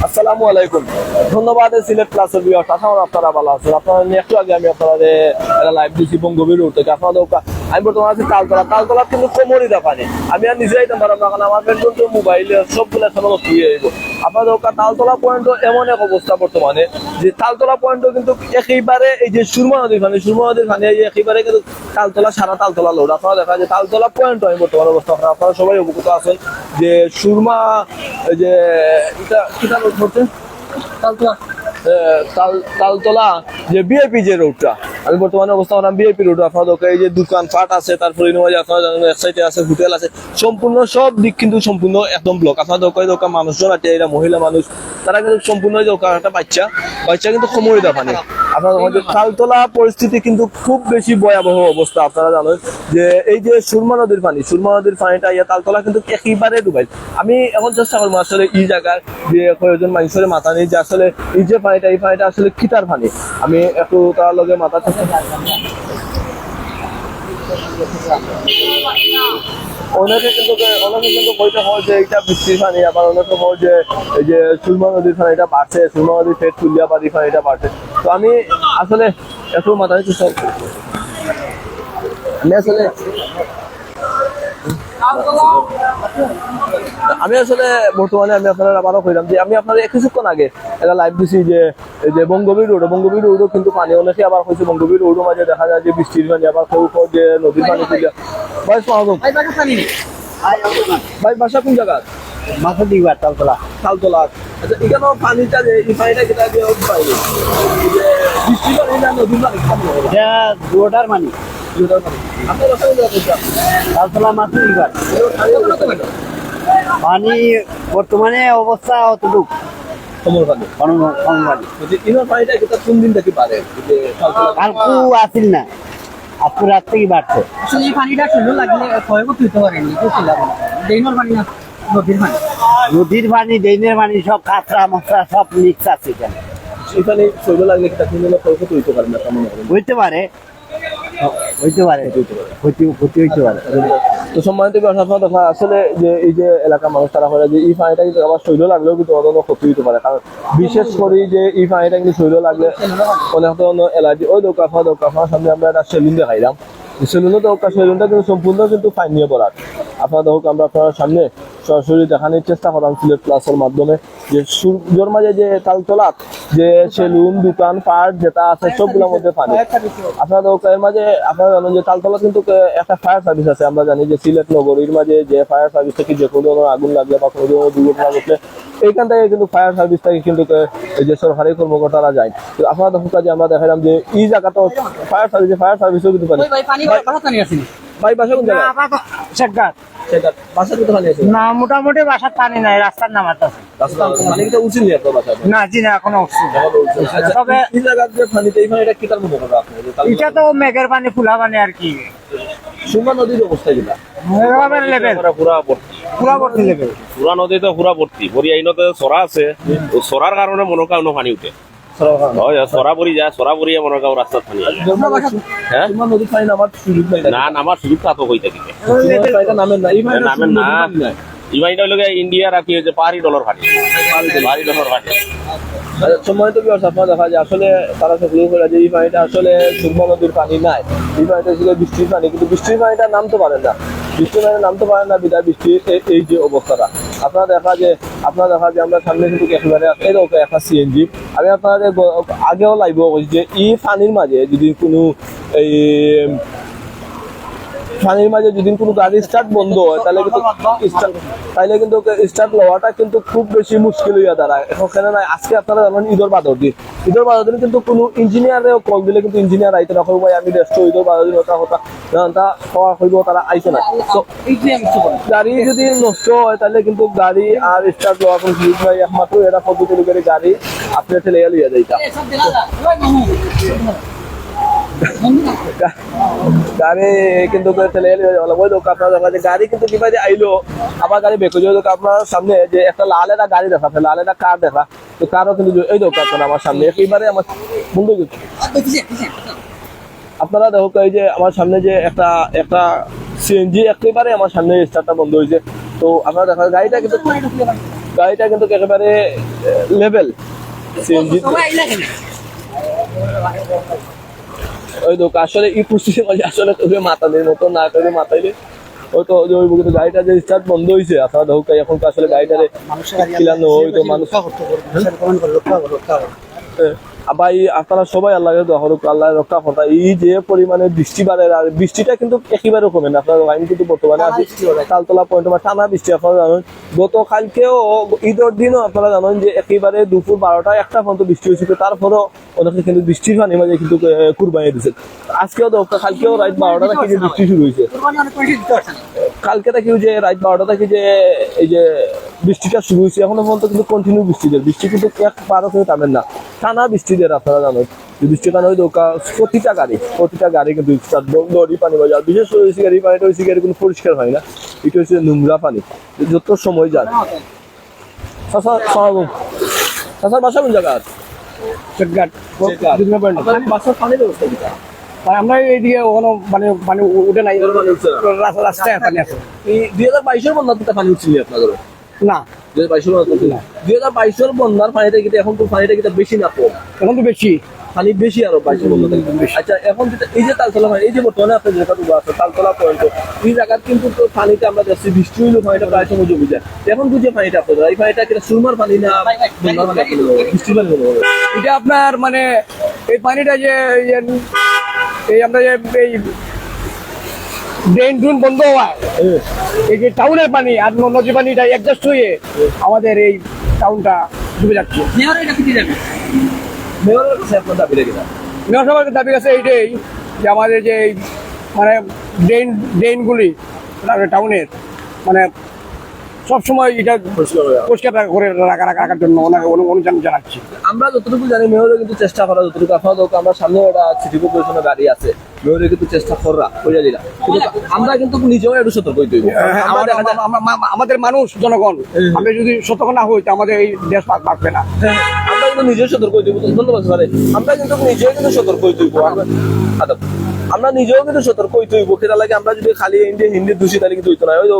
আসসালামু আলাইকুম। ধন্যবাদ সিলেট ক্লাসের ভিউয়ার্স, আশা করি আপনারা ভালো আছেন। আপনারা একটু আগে আমি আপনাদের একটা লাইভ দিছি বঙ্গবীর রোড থেকে। আপনাদের আমি বর্তমানে আছি তালতলা কিন্তু কোমরই দেখানি। আমি আর নিজে যাইতাম পারলাম না, কারণ আমার কিন্তু মোবাইলে সবগুলো এখন দিয়ে যাইব। আপনাদের তালতলা পয়েন্টও এমন এক অবস্থা বর্তমানে যে তালতলা পয়েন্টও কিন্তু একেবারে এই যে সুরমা নদীর ফানি একেবারে কিন্তু তালতলা সারা তালতলা লোড। আপনারা দেখা যায় তালতলা পয়েন্ট আমি বর্তমান অবস্থা আপনারা সবাই অবগত আছেন যে সুরমা যে এটা কিটা রোড হচ্ছে তালতলা যে বিআইপি যে রোডটা আমি বর্তমানে অবস্থা করলাম বিআইপি রোড। আপনাদের এই যে দোকান পাট আছে, তারপরে আপনারা জানেন এক সাইডে আছে হোটেল আছে, সম্পূর্ণ সব দিক কিন্তু সম্পূর্ণ একদম ব্লক। আপনার দোকান মানুষজন আছে, এরা মহিলা মানুষ, তারা কিন্তু সম্পূর্ণ দোকান একটা বাচ্চা কিন্তু সময় দেখানে। আপনার তালতলা পরিস্থিতি কিন্তু খুব বেশি ভয়াবহ অবস্থা। আপনারা জানেন যে এই যে সুরমা নদীর পানিটা ইয়া তালতলা কিন্তু একেবারে ডুবাই। আমি এখন চেষ্টা করবো আসলে এই জায়গায় যে কয়েকজন মানুষের মাথা নেই যে আসলে এই যে এই পানিটা আসলে খিতার পানি। আমি একটু তার লগে মাথা অনেকে কিন্তু বইতে হয় যে এটা বৃষ্টির পানি, আবার অনেকে হয় যে এই যে সুরমা নদীর পানি এটা বাড়ছে, সুরমা নদীর ফের তুলিয়াবাড়ি পানি এটা বাড়ছে। তো আমি আসলে একটু মাথা নিচ্ছি সব আমি আসলে বর্তমানে আমি আপনারা আবারও কইলাম যে আমি আপনার কিছুক্ষণ আগে একটা লাইভ দিছি যে এই যে বঙ্গবীর রোডও কিন্তু পানি অনেকে আবার হয়েছে বঙ্গবীর রোডও মাঝে দেখা যায় যে বৃষ্টির পানি, আবার কেউ যে নদীর পানি ভাই বাসা কোন জায়গা? মাথা দিবা তালতলা। আচ্ছা, এখানেও পানিটা যে এই পানিটা কেটা দিয়ে পাইনি যে বৃষ্টির পানি না নদীর পানি এটা দুটার মানি আপনার বাসা কোন জায়গা? তালতলা মাথা দিবা পানি বর্তমানে অবস্থা অতটুক পানিটা কেটা কোন দিন থেকে পারে কালকু আসিল না, আজকে রাত থেকে বাড়ছে। আসলে এই পানিটা সুন্দর লাগলে ক্ষয়ক্ষতি হতে পারেনি, বুঝছিলাম ড্রেনের পানি না নদীর পানি ড্রেনের পানি সব কাঁচরা মশলা সব মিক্স আছে এখানে। সেখানে শৈল লাগলে কেটা কোন দিন ক্ষয়ক্ষতি হইতে পারে না, কেমন হইতে পারে ক্ষতি হইতে পারে। তো সম্মানিত আপনার দেখা আসলে যে এই যে এলাকার মানুষ তারা হয় যে এই পানিটা কিন্তু আবার শৈল লাগলেও কিন্তু অন্য ক্ষতি হইতে পারে, কারণ বিশেষ করে যে এই পানিটা কিন্তু শৈল লাগলে অনেক ধরনের এলার্জি। ওই দোকানের সামনে আমরা একটা সেলুন দেখাইলাম, সেলুনটা কিন্তু সম্পূর্ণ কিন্তু ফাইন নিয়ে পড়ার। আপনাদের আমরা আপনার সামনে সরাসরি দেখানোর চেষ্টা করলাম সিলেট প্লাসের মাধ্যমে যে সূর্যর মাঝে যে তালতলাত যে সেলুন দোকান পাট যেটা আছে সবগুলোর মধ্যে পানি। আপনাদের এর মাঝে আপনারা জানেন যে তালতলা কিন্তু একটা ফায়ার সার্ভিস আছে। আমরা জানি যে সিলেট নগরীর মাঝে যে ফায়ার সার্ভিস থেকে যে কোনো ধরনের আগুন লাগলে বা কোনো ধরনের দুর্ঘটনা ঘটলে এইখান থেকে কিন্তু ফায়ার সার্ভিস থেকে কিন্তু এই যে সরকারি কর্মকর্তারা যায়। তো আপনারা দেখুন কাজে আমরা দেখালাম যে এই জায়গাটা ফায়ার সার্ভিসও কিন্তু পানি। ভাই বাসা কোন জায়গা? বাসা কোথায় পানি আছে? না মোটামুটি বাসার পানি নাই, রাস্তার নামাতে আছে। মানে এটা উচিত নেই আপনার বাসা? না জি না, এখনো তবে এই জায়গার যে পানিতে এই পানিটা কি তার মনে করবে আপনি? এটা তো মেঘের পানি ফুলা পানি আর কি। সুরমা নদীর অবস্থা যেটা পুরা ভর্তি লেভেল, পুরা নদী তো পুরা ভর্তি ভরি আইনতে সরা আছে, সরার কারণে মনে কাউ পানি উঠে সরা পরি যায়, সরা পরিয়া মনে কাউ রাস্তা পানি হ্যাঁ নদীর পানি নামার সুযোগ নাই না, নামার সুযোগ তো হয়ে থাকে নামেন না নামেন না। ইমাইটা হলো ইন্ডিয়ার আর কি হচ্ছে পাহাড়ি ডলার ফাটি সময় তো আপনার দেখা যায় আসলে তারা সকলে করে যে এই পানিটা আসলে সুরমা নদীর পানি নাই, এই পানিটা ছিল বৃষ্টির পানি, কিন্তু বৃষ্টির পানিটা নামতে পারে না, বিদায় বৃষ্টির এই যে অবস্থাটা আপনারা দেখা যে আমরা সামনে কিন্তু একেবারে একটা সিএনজি। আমি আপনাদের আগেও লাইভ বলছি যে এই পানির মাঝে যদি কোনো কোনো গাড়ি স্টার্ট বন্ধ হয় তাহলে কিন্তু স্টার্ট লওয়াটা কিন্তু খুব বেশি মুশকিল হইয়া দাঁড়ায়। ওখানে নাই আজকে আপনারা জানেন ঈদের বাদর দিন কিন্তু কোনো ইঞ্জিনিয়ারে কল দিলে কিন্তু ইঞ্জিনিয়ার আইতে না, ভাই আমি ব্যস্ত ঈদের বাদর দিন তারা আইতে না। তো গাড়ি যদি নষ্ট হয় তাহলে কিন্তু গাড়ি আর স্টার্ট লওয়া কোনো সুযোগ নাই, একমাত্র এটা পদ্ধতি করে গাড়ি আপনি ঠেলে লইয়া যাইতা। গাড়ি কিন্তু গাড়ি কিন্তু কিভাবে আইলো আবার গাড়ি বেঁকে যাবে। আপনার সামনে যে একটা লাল একটা গাড়ি দেখা, লাল একটা কার দেখা, তো কারও কিন্তু এই দোকান আমার সামনে একেবারে আমার বন্ধ করছে। আপনারা দেখো এই যে আমার সামনে যে একটা সিএনজি একেবারে আমার সামনে স্টার্টটা বন্ধ হয়েছে। তো আপনারা দেখা গাড়িটা কিন্তু গাড়িটা কিন্তু একেবারে লেভেল সিএনজি ওই তো আসলে এই পরিস্থিতির মাঝে আসলে তোকে মাতালের মতো না করে মাতাইলে ওই তো ওই কিন্তু গাড়িটা যে স্টার্ট বন্ধ হয়েছে আপনারা দেখো এখন তো আসলে গাড়িটারে কিলানো ওই তো মানুষ ভাই আপনারা সবাই আল্লাহকে দোয়া করুক, আল্লাহ রক্ষা কথা। এই যে পরিমাণে বৃষ্টি বাড়ে আর বৃষ্টিটা কিন্তু একেবারে কমে না। আপনার আমি কিন্তু বর্তমানে আছি তালতলা পয়েন্ট টানা বৃষ্টি। আপনারা জানেন গতকালকেও ঈদের দিনও আপনারা জানেন যে একেবারে দুপুর 12টা 1টা পর্যন্ত বৃষ্টি হয়েছিল, তারপরেও অনেকে কিন্তু বৃষ্টির পানি মাঝে কিন্তু কুরবানি দিচ্ছে। আজকেও দেখো কালকেও রাত 12টা থেকে যে বৃষ্টি শুরু হয়েছে, কালকে থেকে যে রাত 12টা থেকে যে এই যে বৃষ্টিটা শুরু হয়েছে এখনো পর্যন্ত কিন্তু কন্টিনিউ বৃষ্টি কিন্তু একবারও কিন্তু থামেন না, টানা বৃষ্টি দেয়। আপনারা জানেন বৃষ্টির কারণে ওই প্রতিটা গাড়ি কিন্তু দড়ি পানি বাজার, বিশেষ করে ওই গাড়ি পানিটা ওই গাড়ি কোনো পরিষ্কার হয় না, এটা হচ্ছে নোংরা পানি যত সময় যায়। চাষার বাসা কোন জায়গা আমরা এইদিকে ওখানে মানে উঠে নাই, রাস্তায় পানি আছে। 2022-এর বন্যাতে পানি উঠছিল আপনাদের না? 2022-এর বন্যার পানিটা কিন্তু এখন তো পানিটা কিন্তু বেশি না কম? এখন তো বেশি পানি বেশি আরো 22-এর বন্যা থেকে। আচ্ছা এখন এই যে তালতলা এই যে বর্তমানে আপনার জায়গাটুকু আছে তালতলা পয়েন্ট, এই জায়গার কিন্তু পানিটা আমরা যাচ্ছি বৃষ্টি হইলে পানিটা প্রায় সময় জমে যায়। এখন যে পানিটা আপনাদের এই পানিটা কিনা সুরমার পানি না বৃষ্টির পানি? এটা আপনার মানে এই পানিটা যে এই আমরা যে এই ড্রেন ড্রুন বন্ধ হয়, এই যে টাউনের পানি আর নদী পানিটা অ্যাডজাস্ট হয়ে আমাদের এই টাউনটা ডুবে যাচ্ছে। মেয়রের কাছে আপনার দাবিটা কিনা? মেয়র সবার দাবি আছে এইটাই যে আমাদের যে মানে ড্রেনগুলি টাউনের মানে সবসময় এটা পরিষ্কার করে রাখার জন্য ওনাকে অনুযায়ী জানাচ্ছি। আমরা যতটুকু জানি মেয়রের কিন্তু চেষ্টা করা যতটুকু আপনাদের আমরা সামনে ওটা সিটি কর্পোরেশনের গাড়ি আছে, মেয়রের কিন্তু চেষ্টা করা বুঝা দিলা, কিন্তু আমরা কিন্তু নিজেও একটু সতর্ক হইতে হইব। আমাদের মানুষ জনগণ আমরা যদি সতর্ক না হই তো আমাদের এই দেশ বাঁচবে না। আমরা কিন্তু নিজেও সতর্ক হইতে হইব। ধন্যবাদ স্যার। আমরা কিন্তু নিজেও কিন্তু সতর্ক হইতে হইব। আমরা নিজেও কিন্তু সতর্ক হইতে হইব। সেটা লাগে আমরা যদি খালি হিন্দি দূষি তাহলে কিন্তু হইতো না। ওই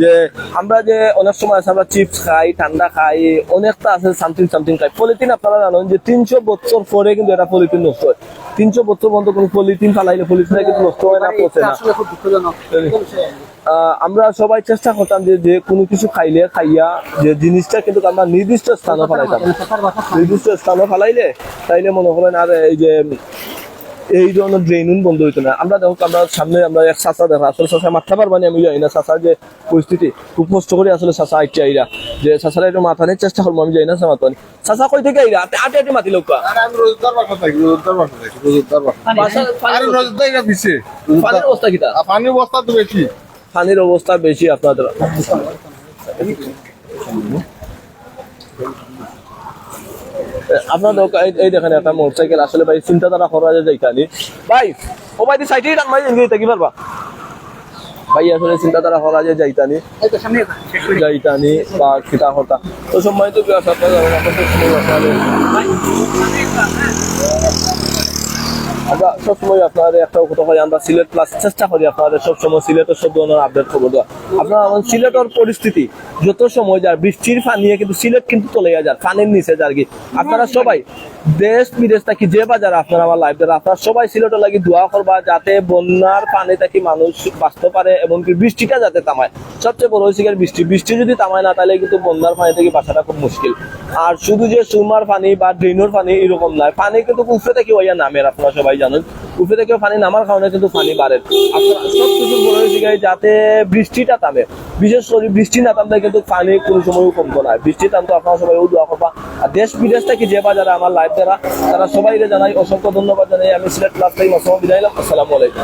যে আমরা যে অনেক সময় আছে আমরা চিপস খাই, ঠান্ডা খাই, অনেকটা আছে সামথিং খাই। পলিথিন আপনারা জানেন যে 300 বছর পরে কিন্তু এটা পলিথিন নষ্ট হয়। 300 বছর পর্যন্ত কোনো পলিথিন ফালাইলে পলিথিনটা কিন্তু নষ্ট হয় না, পচে না। আমরা সবাই চেষ্টা করতাম যে কোনো কিছু খাইয়া যে জিনিসটা কিন্তু আমরা নির্দিষ্ট স্থানে ফালাইতাম। নির্দিষ্ট স্থানে ফালাইলে তাইলে মনে করেন আর এই ধরনের ড্রেন বন্ধ হইতো না। আমরা দেখো আমরা সামনে আমরা এক চাষা দেখা আসলে চাষা মারতে পারবানি আমি যাই না, চাষার যে পরিস্থিতি খুব কষ্ট করে আসলে চাষা আইটা আইরা যে চাষারা একটু মাথা নিয়ে চেষ্টা করবো, আমি যাই না মাথানি চাষা কই থেকে আইরা আটে আটে মাতি লোক পানির অবস্থা কিটা? পানির অবস্থা তো বেশি, পানির অবস্থা বেশি আপনাদের। আপনার এই দেখেন একটা মোটরসাইকেল আসলে ভাই চিন্তাধারা করা যায় যাইতানি ভাই ও ভাই সাইডেই টান ভাই এনগেই থাকি পারবা ভাই আসলে চিন্তাধারা করা যায় যাইতানি বা খিতা হতা তো সময় তো আমরা সবসময় আপনাদের একটা কথা হয় আমরা সিলেট প্লাস চেষ্টা করি আপনাদের সবসময় সিলেটের সব ধরনের আপডেট খবর দেওয়া। আপনারা সিলেটের পরিস্থিতি যত সময় যায় বৃষ্টির পানি কিন্তু সিলেট কিন্তু চলে যায় পানির নিচে যার কি। আপনারা সবাই দেশ বিদেশ থাকি যে বাজার আপনারা আমার লাইভ দ্বারা আপনারা সবাই সিলেটের লাগি দোয়া করবা যাতে বন্যার পানি থাকি মানুষ বাঁচতে পারে এবং কি বৃষ্টিটা যাতে থামায়। সবচেয়ে বড় হচ্ছে বৃষ্টি যদি থামায় না তাহলে কিন্তু বন্যার পানি থেকে বাঁচাটা খুব মুশকিল। আর শুধু যে সুরমার পানি বা ড্রেনের পানি এরকম নয়, পানি কিন্তু উপরে থেকে হইয়া নামের আপনারা সবাই জানেন, উপরে থেকে পানি নামার কারণে কিন্তু পানি বাড়ে। আপনারা সবকিছু বড় হয়েছে যাতে বৃষ্টিটা থামে, বিশেষ করে বৃষ্টি না থামলে কিন্তু পানি কোনো সময়ও কমতো না। বৃষ্টি থামতো আপনারা সবাই দোয়া করবা। আর দেশ বিদেশ থেকে যে বাজারে আমার লাইভ দ্বারা তারা সবাইকে জানাই অসংখ্য ধন্যবাদ জানাই। আমি সিলেট প্লাস টাইম বিদায় নিলাম। আসসালামু আলাইকুম।